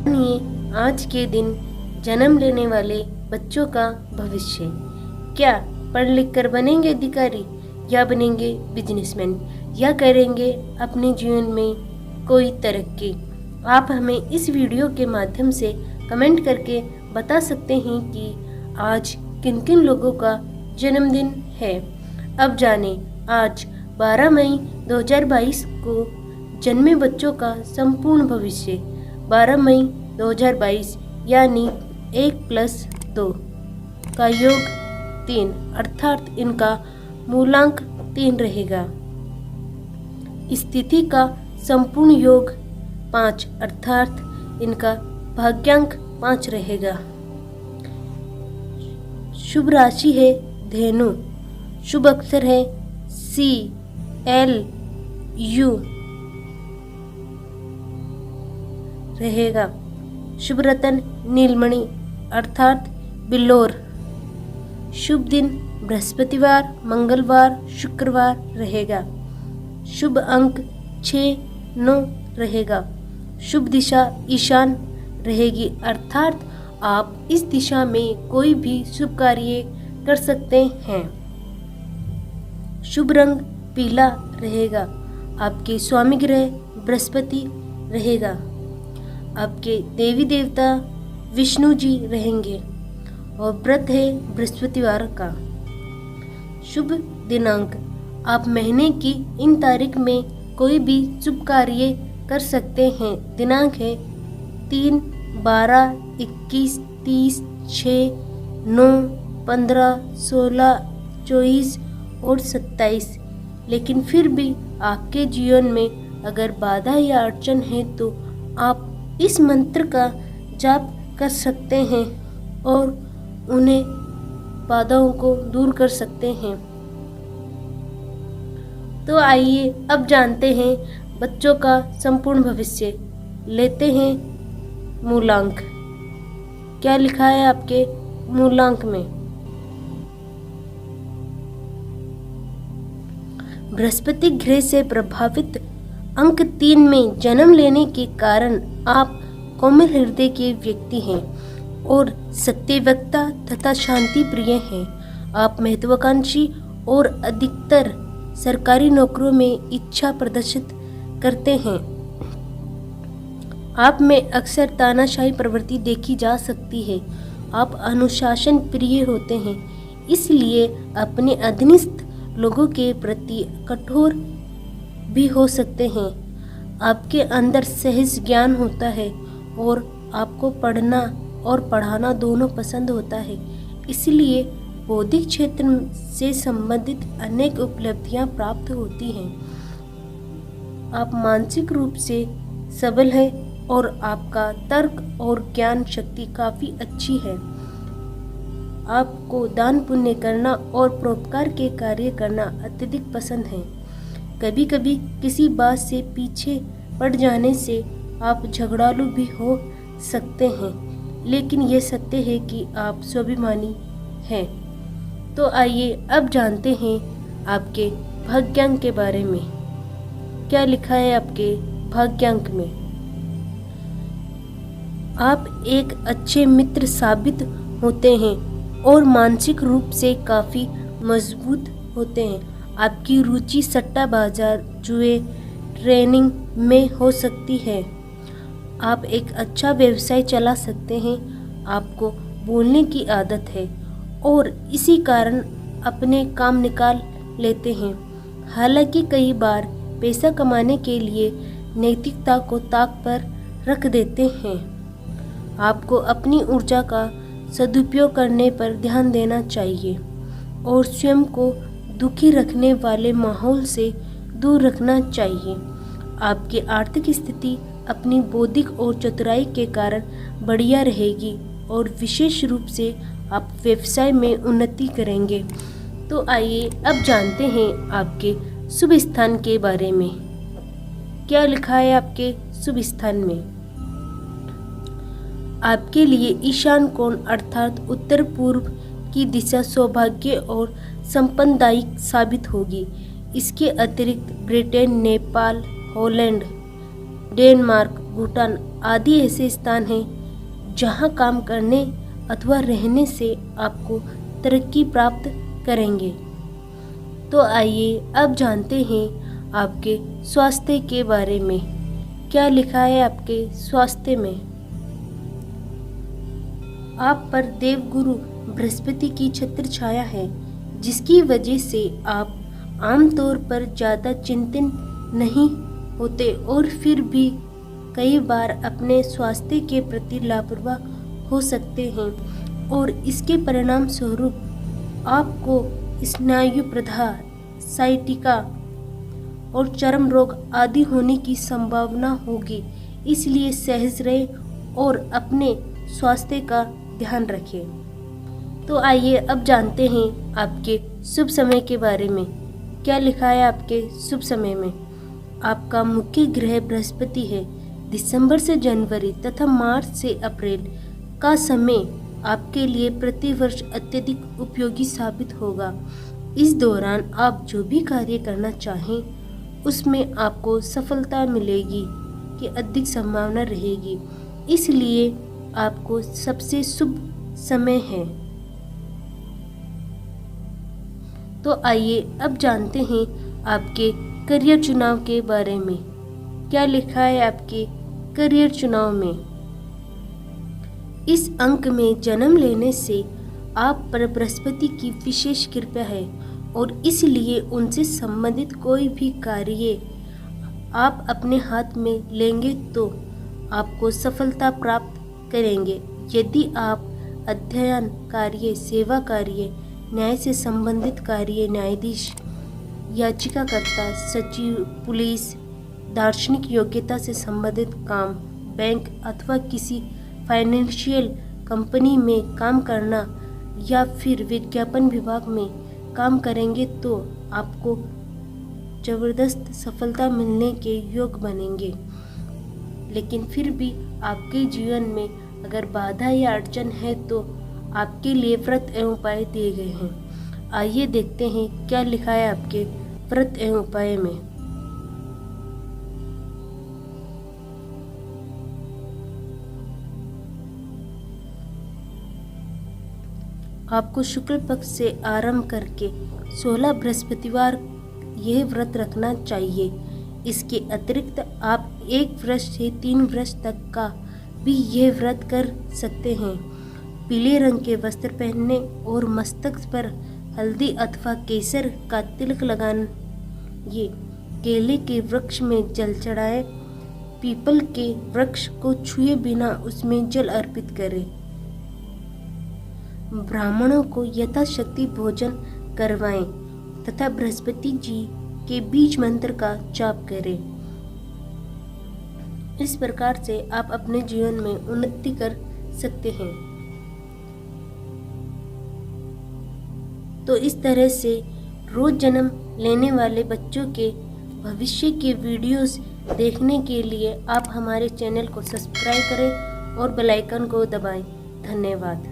जानिए आज के दिन जन्म लेने वाले बच्चों का भविष्य। क्या पढ़ लिख कर बनेंगे अधिकारी, या बनेंगे बिजनेसमैन, या करेंगे अपने जीवन में कोई तरक्की? आप हमें इस वीडियो के माध्यम से कमेंट करके बता सकते हैं कि आज किन किन लोगों का जन्मदिन है। अब जाने आज 12 मई 2022 को जन्मे बच्चों का संपूर्ण भविष्य। 12 मई 2022 यानी 1+2 का योग 3, अर्थात इनका मूलांक 3 रहेगा। स्थिति का संपूर्ण योग 5, अर्थात इनका भाग्यांक 5 रहेगा। शुभ राशि है धेनु। शुभ अक्षर है CLU रहेगा। शुभ रत्न नीलमणि अर्थात बिल्लोर। शुभ दिन बृहस्पतिवार, मंगलवार, शुक्रवार रहेगा। शुभ अंक 6, 9 रहेगा। शुभ दिशा ईशान रहेगी, अर्थात आप इस दिशा में कोई भी शुभ कार्य कर सकते हैं। शुभ रंग पीला रहेगा। आपके स्वामी ग्रह बृहस्पति रहेगा। आपके देवी देवता विष्णु जी रहेंगे और व्रत है बृहस्पतिवार का। शुभ दिनांक, आप महीने की इन तारीख में कोई भी शुभ कार्य कर सकते हैं। दिनांक है 3, 12, 21, 30, 6, 9, 15, 16, 24 और 27। लेकिन फिर भी आपके जीवन में अगर बाधा या अड़चन है तो आप इस मंत्र का जाप कर सकते हैं और उन्हें बाधाओं को दूर कर सकते हैं। तो आइए अब जानते हैं बच्चों का संपूर्ण भविष्य। लेते हैं मूलांक। क्या लिखा है आपके मूलांक में? बृहस्पति ग्रह से प्रभावित अंक 3 में जन्म लेने के कारण आप कोमल हृदय के व्यक्ति हैं और सत्यवक्ता तथा शांति प्रिय हैं। आप महत्वाकांक्षी और अधिकतर सरकारी नौकरियों में इच्छा प्रदर्शित करते हैं। आप में अक्सर तानाशाही प्रवृत्ति देखी जा सकती है। आप अनुशासन प्रिय होते हैं, इसलिए अपने अधीनस्थ लोगों के प्रति कठोर भी हो सकते हैं। आपके अंदर सहज ज्ञान होता है और आपको पढ़ना और पढ़ाना दोनों पसंद होता है, इसलिए बौद्धिक क्षेत्र से संबंधित अनेक उपलब्धियां प्राप्त होती हैं। आप मानसिक रूप से सबल हैं और आपका तर्क और ज्ञान शक्ति काफ़ी अच्छी है। आपको दान पुण्य करना और परोपकार के कार्य करना अत्यधिक पसंद है। कभी कभी किसी बात से पीछे पड़ जाने से आप झगड़ालू भी हो सकते हैं, लेकिन ये सत्य है कि आप स्वाभिमानी हैं। तो आइए अब जानते हैं आपके भाग्यांक के बारे में। क्या लिखा है आपके भाग्यांक में? आप एक अच्छे मित्र साबित होते हैं और मानसिक रूप से काफ़ी मजबूत होते हैं। आपकी रुचि सट्टा बाजार, जुए, ट्रेनिंग में हो सकती है। आप एक अच्छा व्यवसाय चला सकते हैं। आपको बोलने की आदत है और इसी कारण अपने काम निकाल लेते हैं। हालांकि कई बार पैसा कमाने के लिए नैतिकता को ताक पर रख देते हैं। आपको अपनी ऊर्जा का सदुपयोग करने पर ध्यान देना चाहिए और स्वयं को दुखी रखने वाले माहौल से दूर रखना चाहिए। आपकी आर्थिक स्थिति अपनी बौद्धिक और चतुराई के कारण बढ़िया रहेगी और विशेष रूप से आप व्यवसाय में उन्नति करेंगे। तो आइए अब जानते हैं आपके शुभ स्थान के बारे में। क्या लिखा है आपके शुभ स्थान में? आपके लिए ईशान कोण अर्थात उत्तर पूर्व की दिशा सौभाग्य और संपन्नदायी साबित होगी। इसके अतिरिक्त Britain, Nepal, Holland, Denmark Bhutan आदि ऐसे स्थान हैं जहां काम करने अथवा रहने से आपको तरक्की प्राप्त करेंगे। तो आइए अब जानते हैं आपके स्वास्थ्य के बारे में। क्या लिखा है आपके स्वास्थ्य में? आप पर देवगुरु बृहस्पति की छत्र छाया है, जिसकी वजह से आप आमतौर पर ज़्यादा चिंतित नहीं होते और फिर भी कई बार अपने स्वास्थ्य के प्रति लापरवाह हो सकते हैं और इसके परिणाम स्वरूप आपको स्नायु प्रदाह, साइटिका और चर्म रोग आदि होने की संभावना होगी। इसलिए सहज रहें और अपने स्वास्थ्य का ध्यान रखें। तो आइए अब जानते हैं आपके शुभ समय के बारे में। क्या लिखा है आपके शुभ समय में? आपका मुख्य ग्रह बृहस्पति है। दिसंबर से जनवरी तथा मार्च से अप्रैल का समय आपके लिए प्रतिवर्ष अत्यधिक उपयोगी साबित होगा। इस दौरान आप जो भी कार्य करना चाहें उसमें आपको सफलता मिलेगी की अधिक संभावना रहेगी। इसलिए आपको सबसे शुभ समय है। तो आइए अब जानते हैं आपके करियर चुनाव के बारे में। क्या लिखा है आपके करियर चुनाव में? इस अंक में जन्म लेने से आप पर बृहस्पति की विशेष कृपा है और इसलिए उनसे संबंधित कोई भी कार्य आप अपने हाथ में लेंगे तो आपको सफलता प्राप्त करेंगे। यदि आप अध्ययन कार्य, सेवा कार्य, न्याय से संबंधित कार्य, न्यायाधीश, याचिकाकर्ता, सचिव, पुलिस, दार्शनिक योग्यता से संबंधित काम, बैंक अथवा किसी फाइनेंशियल कंपनी में काम करना या फिर विज्ञापन विभाग में काम करेंगे तो आपको जबरदस्त सफलता मिलने के योग बनेंगे। लेकिन फिर भी आपके जीवन में अगर बाधा या अड़चन है तो आपके लिए व्रत एवं उपाय दिए गए हैं। आइए देखते हैं क्या लिखा है आपके व्रत एवं उपाय में। आपको शुक्ल पक्ष से आरंभ करके 16 बृहस्पतिवार यह व्रत रखना चाहिए। इसके अतिरिक्त आप 1 वर्ष से 3 वर्ष तक का भी यह व्रत कर सकते हैं। पीले रंग के वस्त्र पहनने और मस्तक पर हल्दी अथवा केसर का तिलक लगाइए। केले के वृक्ष में जल चढ़ाएं। पीपल के वृक्ष को छुए बिना उसमें जल अर्पित करें। ब्राह्मणों को यथाशक्ति भोजन करवाएं तथा बृहस्पति जी के बीज मंत्र का जाप करें। इस प्रकार से आप अपने जीवन में उन्नति कर सकते हैं। तो इस तरह से रोज जन्म लेने वाले बच्चों के भविष्य के वीडियोस देखने के लिए आप हमारे चैनल को सब्सक्राइब करें और बेल आइकन को दबाएं। धन्यवाद।